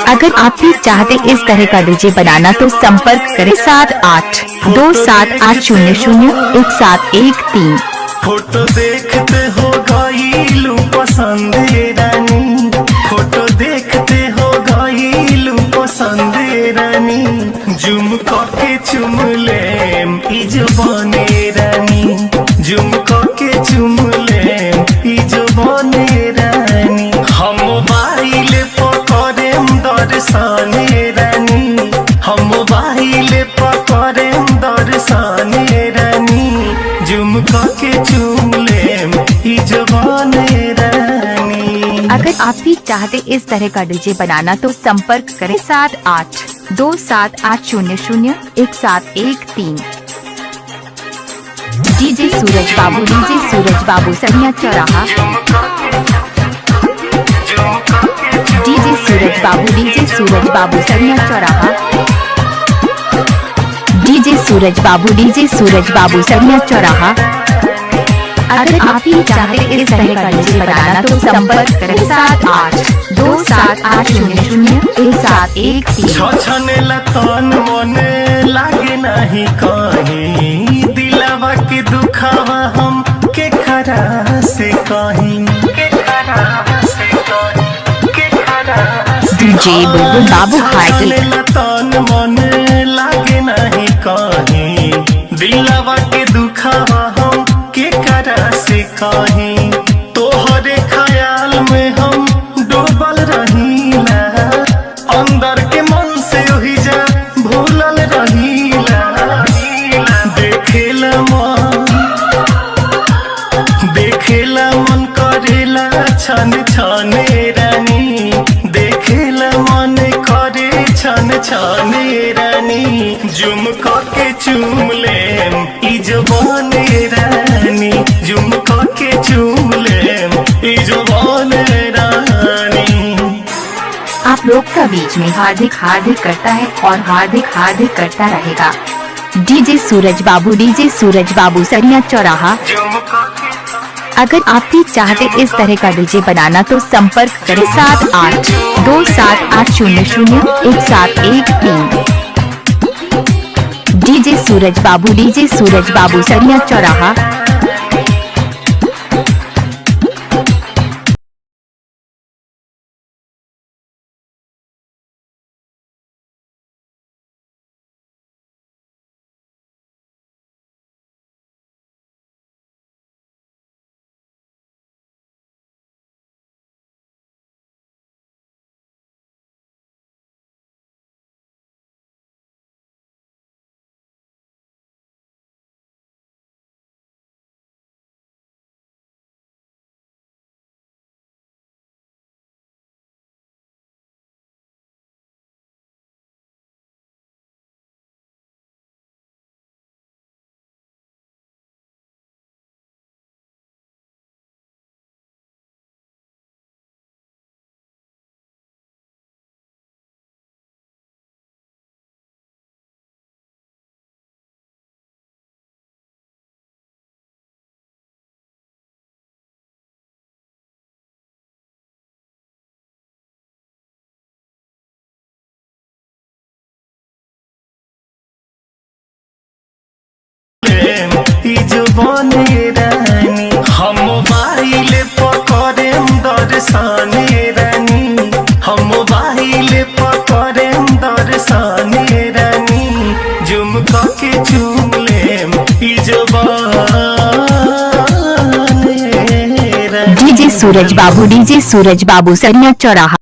अगर आप भी चाहते इस तरह का डीजे बनाना तो संपर्क करें 7827800171 फोटो देखते हो गईलू पसंद रानी, फोटो देखते हो गईलू पसंद रानी, जुम करके चुम ले इजबाने रानी, जुम करके चुम ले इजबाने रानी, हम मोबाइल पकड़े दर्शने रानी, हम मोबाइल पकड़े दर्शने रानी, जुम करके चुम ले इजबाने रानी। अगर आप भी चाहते इस तरह का डीजे बनाना तो संपर्क करें 7827800171 डीजे सूरज बाबू सरिया चौराहा, डीजे सूरज बाबू सरिया चौराहा, डीजे सूरज बाबू सरिया चौराहा। अगर आप भी चाहते इस तरह का डीजे बनाना तो संपर्क करें 7827800171 छछने लतन मन लागे नहीं कहीं, दिलवा के दुखावा हम के खरा से कहीं, डीजे बुलबुल बाबू हाइट लतन मन लागे नहीं कहीं, दिलवा के दुखावा हम के करा से कहीं, तोहरे ख्याल में हम डूबल रहीला, अंदर के मन से वही जा भूलल रहीला, देखेला मन करेला छन छने रानी, देखेला मन करे छन छने रानी, जुम करके चुम ले इजबाने रानी, जुम करके चुम ले इजबाने रानी। आप लोग का बीच में हार्दिक करता है और हार्दिक करता रहेगा। डीजे सूरज बाबू सरिया चौराहा। अगर आप भी चाहते इस तरह का डीजे बनाना तो संपर्क करें 7827800171 डीजे सूरज बाबू सरिया चौराहा। इजबाने रानी, हम मोबाइल पकड़े दर्शने रानी, हम मोबाइल पकड़े दर्शने रानी, जुम करके चुम ले इजबाने रानी। डीजे सूरज बाबू सरिया चौराहा।